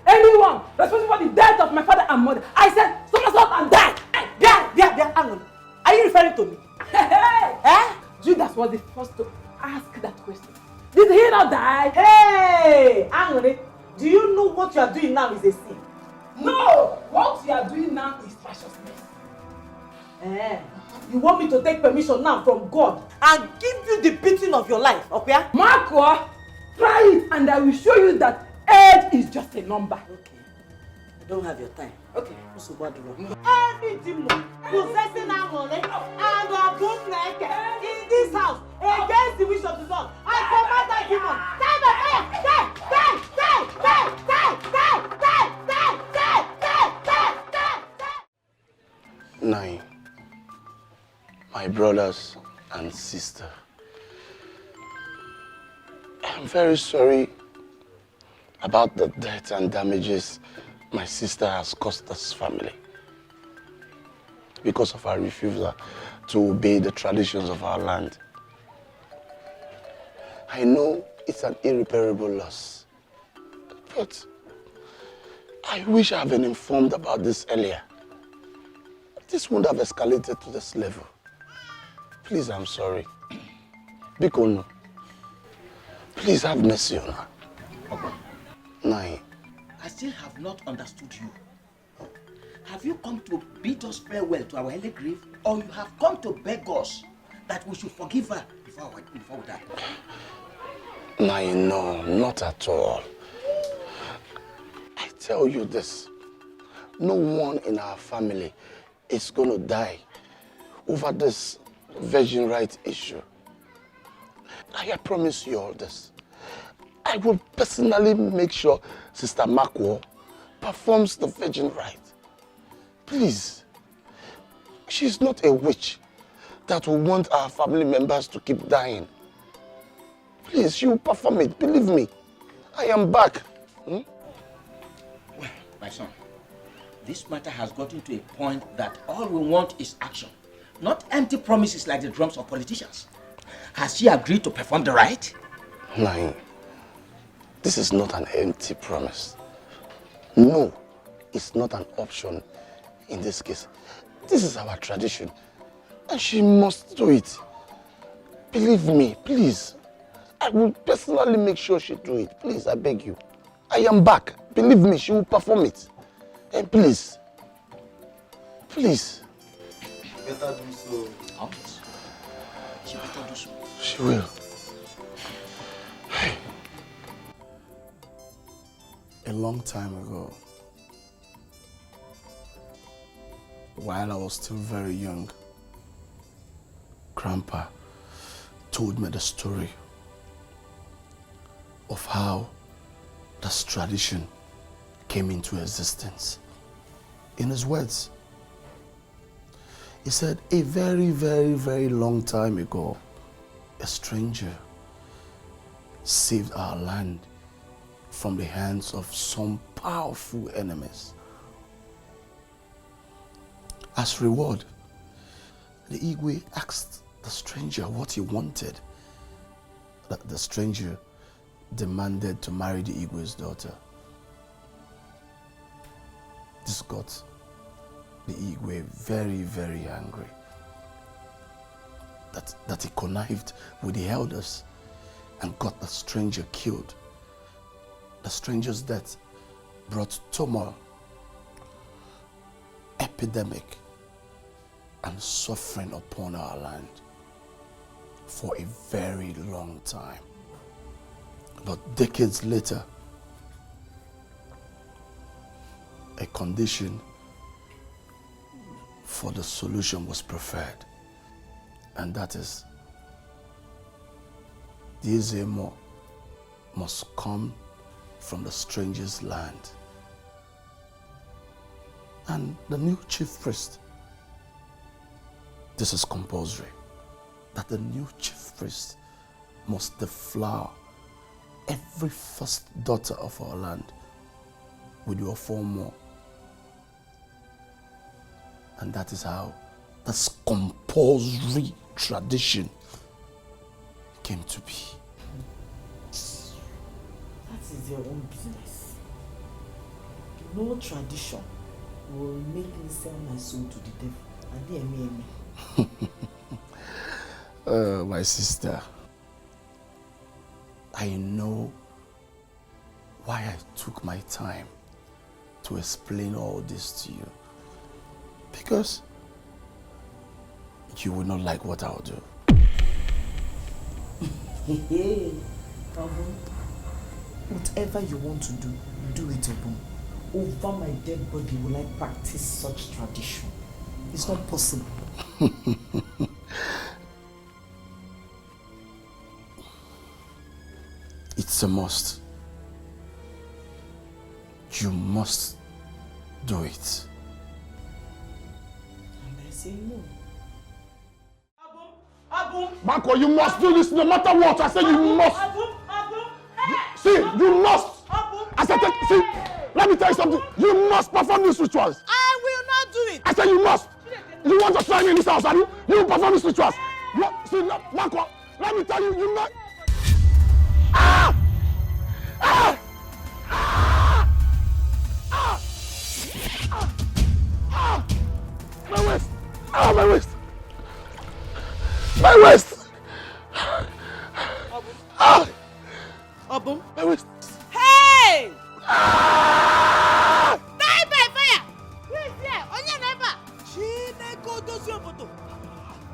Anyone responsible for the death of my father and mother, I said somersault and die. Hang on. Are you referring to me? Eh? Judas was the first to ask that question. Did he not die? Hey, Angry, do you know what you are doing now is a sin? No! What you are doing now is righteousness. You want me to take permission now from God and give you the beating of your life, okay? Marco, try it and I will show you that age is just a number. Okay. I don't have your time. Okay. Any demon possessing Angry and Obumneke in this house against the wish of the Lord, I command that demon. Die by fire! Die! Nine. My brothers and sisters, I'm very sorry about the death and damages my sister has caused this family because of her refusal to obey the traditions of our land. I know it's an irreparable loss, but I wish I had been informed about this earlier. This wouldn't have escalated to this level. Please, I'm sorry. Bikono, please have mercy on her. Okay. Nai. I still have not understood you. Have you come to bid us farewell to our early grave, or you have come to beg us that we should forgive her before we die? Nai, no, not at all. I tell you this, no one in our family is going to die over this virgin right issue. I promise you all this. I will personally make sure Sister Makwo performs the virgin rite. Please, she's not a witch that will want our family members to keep dying. Please, she will perform it. Believe me, I am back. Well, my son, this matter has gotten to a point that all we want is action, not empty promises like the drums of politicians. Has she agreed to perform the rite? Nai, this is not an empty promise. No, it's not an option in this case. This is our tradition, and she must do it. Believe me, please. I will personally make sure she do it. Please, I beg you. I am back. Believe me, she will perform it. And please, please. Better do so. Oh, yes. She better do so. She will. A long time ago, while I was still very young, Grandpa told me the story of how this tradition came into existence. In his words, he said, a very, very, very long time ago, a stranger saved our land from the hands of some powerful enemies. As reward, the Igwe asked the stranger what he wanted. The stranger demanded to marry the Igwe's daughter. This got the Igwe very, very angry. That he connived with the elders and got the stranger killed. The stranger's death brought turmoil, epidemic, and suffering upon our land for a very long time. But decades later, a condition for the solution was preferred, and that is the Ezemo must come from the stranger's land. And the new chief priest, this is compulsory, that the new chief priest must deflower every first daughter of our land with your 4 more. And that is how this compulsory tradition came to be. That is their own business. No tradition will make me sell my soul to the devil. And my sister, I know why I took my time to explain all this to you. Because you will not like what I'll do. Whatever you want to do, do it, Obon. Over my dead body will I practice such tradition. It's not possible. It's a must. You must do it. And I say no. Marco, you must do this no matter what. I said you must. Abum, See, you must. I said, see, let me tell you something. You must perform these rituals. I will not do it. I said you must. You want to try me in this house, are you? You perform these rituals. See, no, Marco, let me tell you, you must. Ah! Ah! Ah! Ah! Ah! My waist. Ah, my waist. My waist. Ah! Obum. My waist. Hey! Ah! Die by fire! Who is here? Onye never. Chineko does your photo.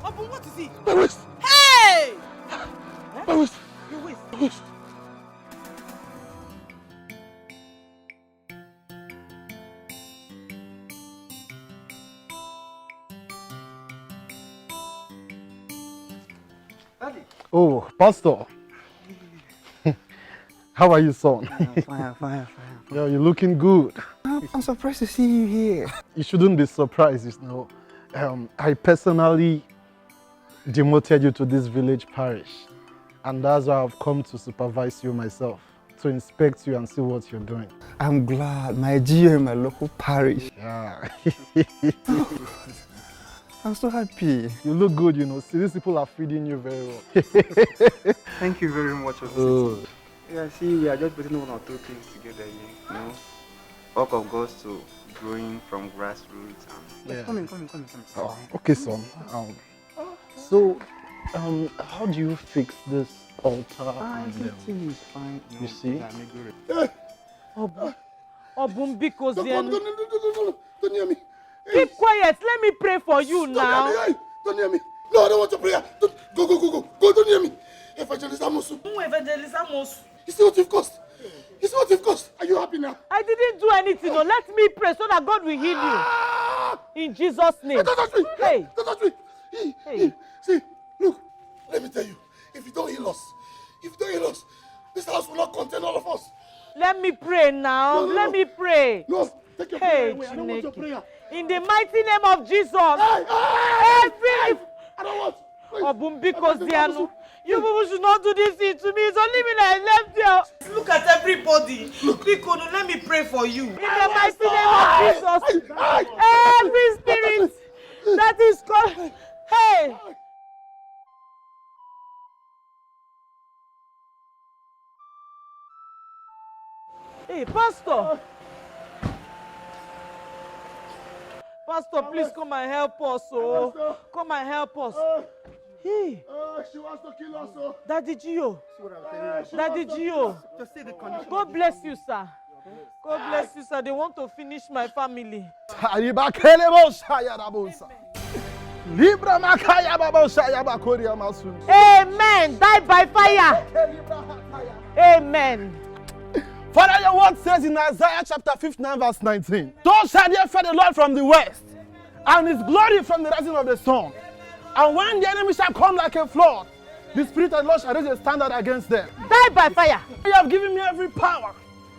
Obum, what is it? My waist. Hey! My waist. Your waist. My waist. Daddy. Oh, Pastor. How are you, son? Fine. Yeah, you're looking good. I'm surprised to see you here. You shouldn't be surprised, you know. I personally demoted you to this village parish, and that's why I've come to supervise you myself, to inspect you and see what you're doing. I'm glad. My GO in my local parish. Yeah. I'm so happy. You look good, you know. See, these people are feeding you very well. Thank you very much. Good. Yeah, see, we are just putting one or two things together here. You know, work of God to growing from grassroots. Yeah. Come in. Oh, okay, son. So, how do you fix this altar? Everything is fine. You see? Obum, because Don't near me. keep quiet. Let me pray for you now. Don't near me. No, I don't want your prayer. Go. Don't near me. Evangelist Amosu. Evangelist Amosu. You see what you've cost? Are you happy now? I didn't do anything. No, let me pray so that God will heal you. In Jesus' name. Don't touch me. Hey. Don't touch me. Hey. See, look, let me tell you, if you don't heal us, this house will not contain all of us. Let me pray now. No. Let me pray. No, take your prayer away. I don't want your prayer. In the mighty name of Jesus. I don't want. Obum, because you people should not do this thing to me. It's only me that I left here. Look at everybody. Biko, let me pray for you. In the mighty name of Jesus. Every spirit that is called. Hey. Hey, Pastor. Pastor, please come and help us. Oh. Come and help us. Hey. She wants to kill us. Daddy Gio. Daddy Gio. God bless you, sir. God bless you, sir. They want to finish my family. Amen. Die by fire. Amen. Father, your word says in Isaiah chapter 59 verse 19, "Thus shall they fear the Lord from the west, and his glory from the rising of the sun. And when the enemy shall come like a flood, the Spirit of the Lord shall raise a standard against them." Die by fire. You have given me every power,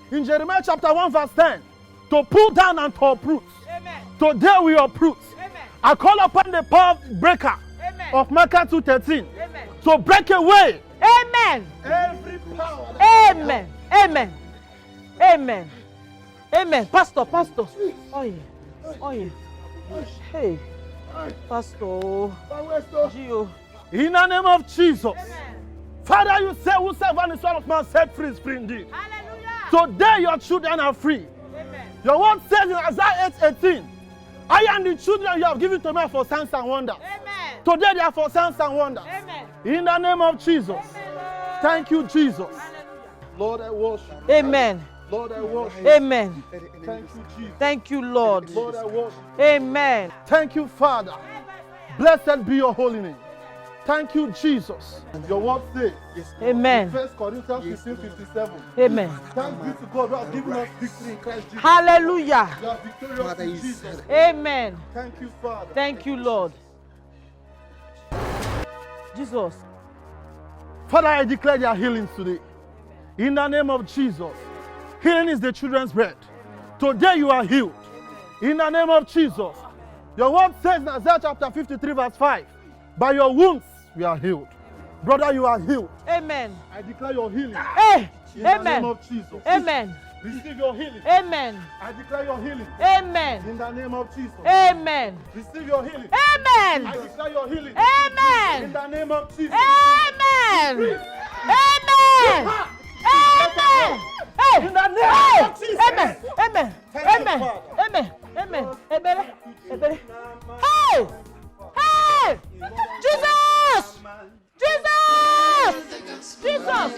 in Jeremiah chapter 1 verse 10, to pull down and to uproot. Amen. Today we uproot. Amen. I call upon the power breaker of Micah 2:13 to break away Amen. every power. Amen. Amen. Amen. Amen. Pastor. Oh yeah. Hey. Pastor. Gio. In the name of Jesus. Father, you say whosoever the Son of Man set free is free indeed. Hallelujah. Today your children are free. Amen. Your word says in Isaiah 8:18, "I am the children you have given to me for signs and wonders." Amen. Today they are for signs and wonders. Amen. In the name of Jesus. Amen. Thank you, Jesus. Hallelujah. Lord, I worship you. Amen. Lord, I worship. Amen. Thank you, Jesus. Thank you, Lord. Lord, I worship. Amen. Thank you, Father. Blessed be your holy name. Thank you, Jesus. Your word says, Amen. 1 Corinthians 15:57. Amen. Thanks be to God who has given us victory in Christ Jesus. Hallelujah. You are victorious in Jesus. Amen. Thank you, Father. Thank you, Lord. Jesus. Father, I declare their healings today. In the name of Jesus. Healing is the children's bread. Today you are healed. In the name of Jesus. Your word says in Isaiah chapter 53 verse 5, "By your wounds we are healed." Brother, you are healed. Amen. I declare your healing. Hey. In Amen. the name of Jesus. Amen. Receive your healing. Amen. I declare your healing. Amen. In the name of Jesus. Amen. Receive your healing. Amen. I declare your healing. Amen. In the name of Jesus. Amen. Amen. Amen. Hey. In the name of Jesus. Amen. Amen. Amen. Amen. Amen. Amen. Amen. Hey. Hey. Jesus. Jesus. Jesus.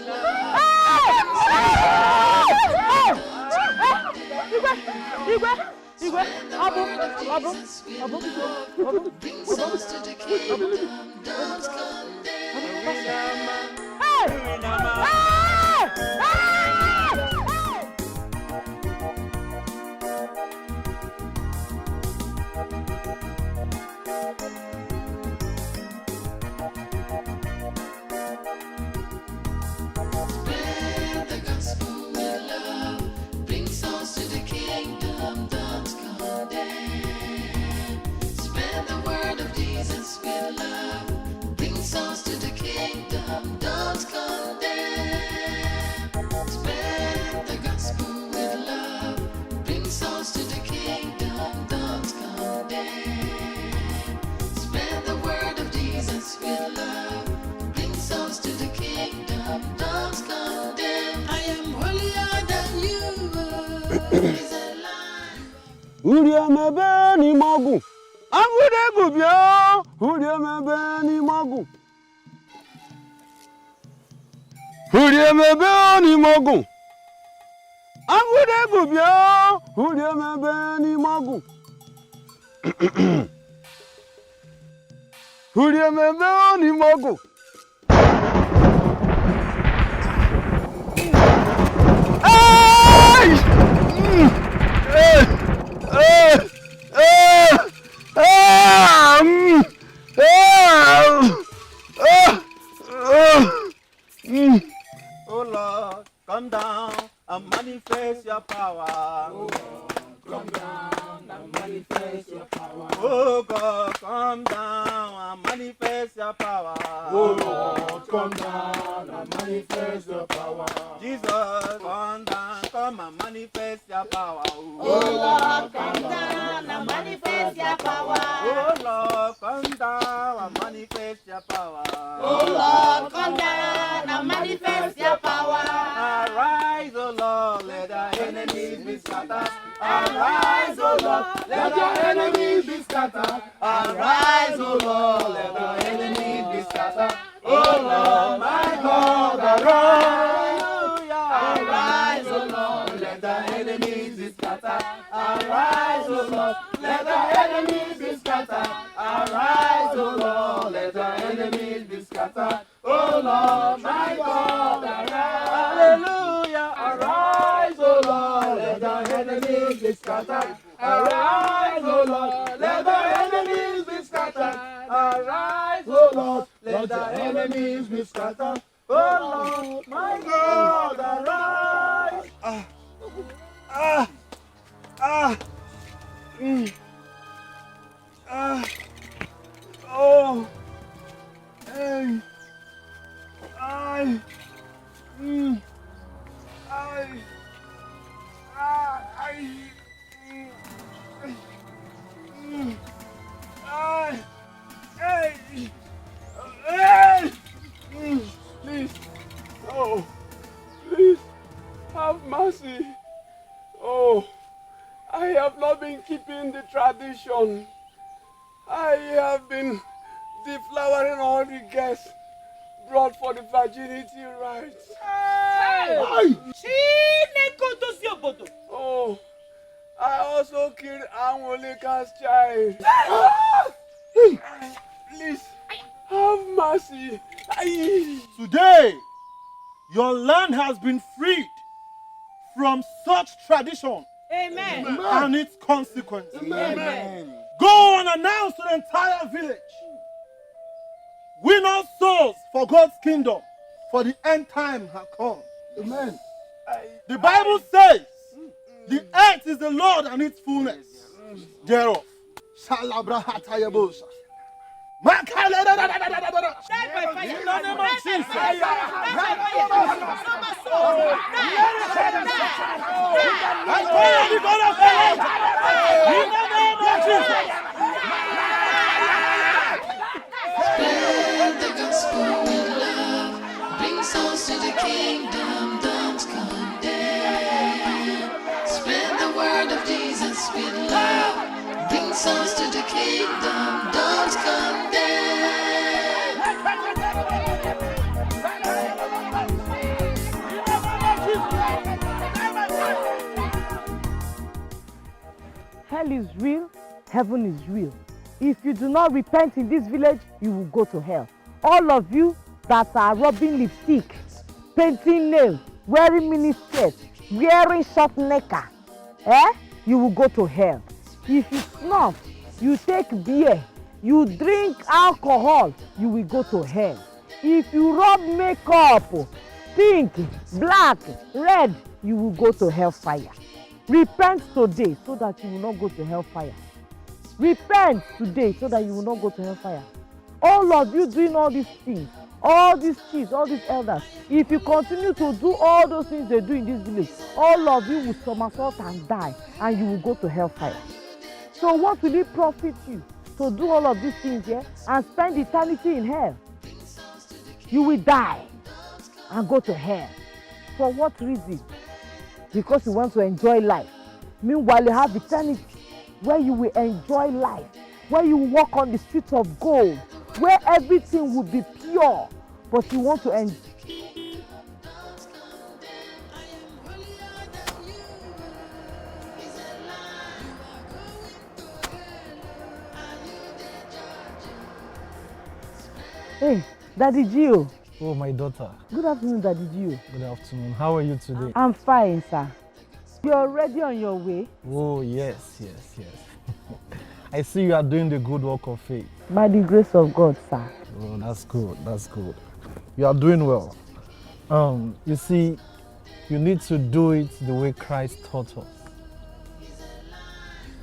Igwe. Abu. Brings us to the kingdom. Don't condemn. Spread the gospel with love. Bring souls to the kingdom. Don't condemn. Spread the word of Jesus with love. Bring souls to the kingdom. Don't condemn. Spread the gospel with love. Bring souls to the kingdom. Don't condemn. Spread the word of Jesus with love. Bring souls to the kingdom. Don't condemn. I am holier than you. Is a lie. Uriamebe ni mogu. Agude gubio. Uriamebe ni mogu. Uriamebe ni mogu. Agude gubio. Uriamebe ni mogu. Uriamebe ni mogu. Oh Lord, come down and manifest your power. Oh Lord, come down and manifest your power. Oh God, come down and manifest your power. Oh Lord, come down and manifest your power. Jesus, come down, come and manifest your power. Oh Lord, come down and manifest your power. Oh Lord, come down and manifest your power. Oh Lord, come down and manifest your power. Arise, O Lord, let our enemies be scattered. Arise, O Lord, let our enemies be scattered. Arise, O Lord, let our enemies be scattered. Oh Lord, my God, arise. Arise, O Lord, let our enemies be scattered. Arise, O Lord, let our enemies be scattered. Arise, O Lord, let our enemies be scattered. Oh Lord, my God, arise. Hallelujah. Arise, O Lord, let our enemies be scattered. Arise, O Lord, let our enemies be scattered. Arise, O Lord, let our enemies be scattered. Oh Lord, my God, arise. Oh. Hey. I. Please. Oh. Please. Have mercy. Oh. I have not been keeping the tradition. I have been deflowering all the guests brought for the virginity rites. Oh, I also killed Anwoleka's child. Please, have mercy. Today, your land has been freed from such tradition. Amen. And its consequences. Amen. Go and announce to the entire village. Win all souls for God's kingdom, for the end time has come. Amen. The Bible says, the earth is the Lord and its fullness thereof. In the name of Jesus. Spread the gospel with love. Bring souls to the kingdom. Don't condemn. Spread the word of Jesus with love. Bring souls to the kingdom. Don't condemn. Hell is real, heaven is real. If you do not repent in this village, you will go to hell. All of you that are rubbing lipstick, painting nails, wearing mini skirts, wearing short knicker, you will go to hell. If you snuff, you take beer, you drink alcohol, you will go to hell. If you rub makeup, pink, black, red, you will go to hellfire. Repent today so that you will not go to hellfire. Repent today so that you will not go to hellfire. All of you doing all these things, all these chiefs, all these elders, if you continue to do all those things they do in this village, all of you will somersault and die, and you will go to hellfire. So what will it profit you to do all of these things here and spend eternity in hell? You will die and go to hell. For what reason? Because you want to enjoy life. Meanwhile, you have eternity where you will enjoy life, where you will walk on the streets of gold, where everything will be pure, but you want to enjoy. Hey, Daddy Gio. Oh, my daughter. Good afternoon, Daddy Gio. Good afternoon. How are you today? I'm fine, sir. You're already on your way? Oh, yes. I see you are doing the good work of faith. By the grace of God, sir. Oh, that's good. You are doing well. You see, you need to do it the way Christ taught us.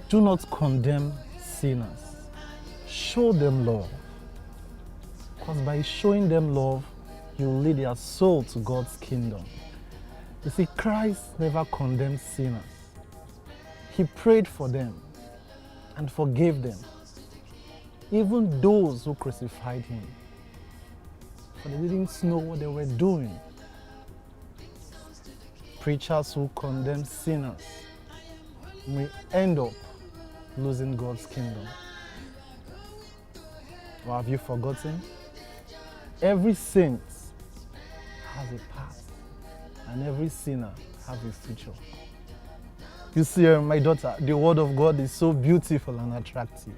Do not condemn sinners. Show them love. Because by showing them love, you lead their soul to God's kingdom. You see, Christ never condemned sinners. He prayed for them and forgave them, even those who crucified him. But they didn't know what they were doing. Preachers who condemn sinners may end up losing God's kingdom. Or have you forgotten? Every saint has a past, and every sinner has a future. You see, my daughter, the word of God is so beautiful and attractive.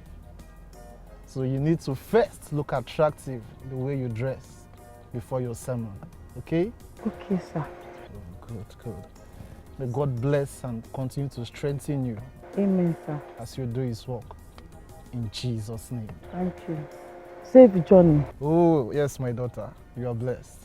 So you need to first look attractive the way you dress before your sermon, okay? Okay, sir. Good. May God bless and continue to strengthen you. Amen, sir. As you do his work. In Jesus' name. Thank you. Safe journey. Oh, yes, my daughter. You are blessed.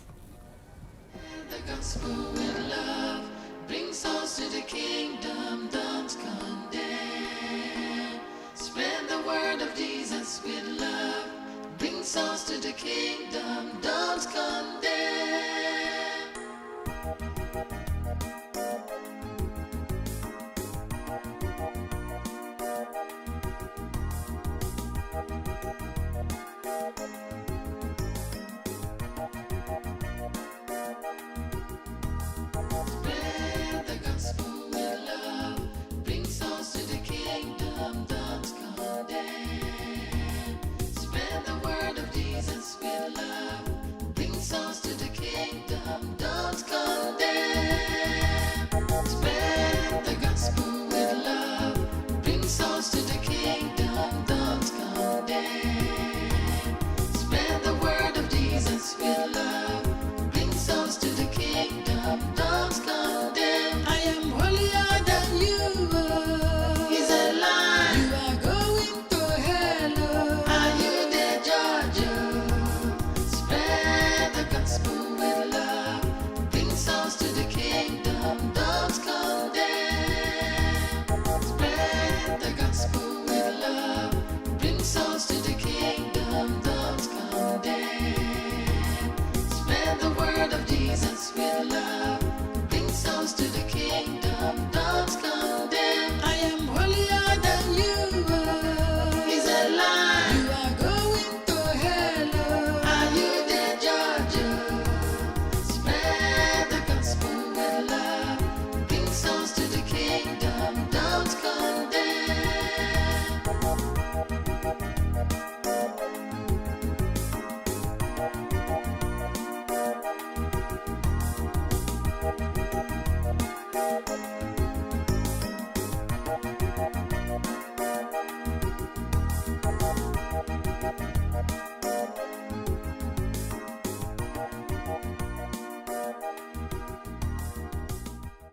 The gospel with love. Bring souls to the kingdom. Don't condemn. Spread the word of Jesus with love. Bring souls to the kingdom. Don't condemn.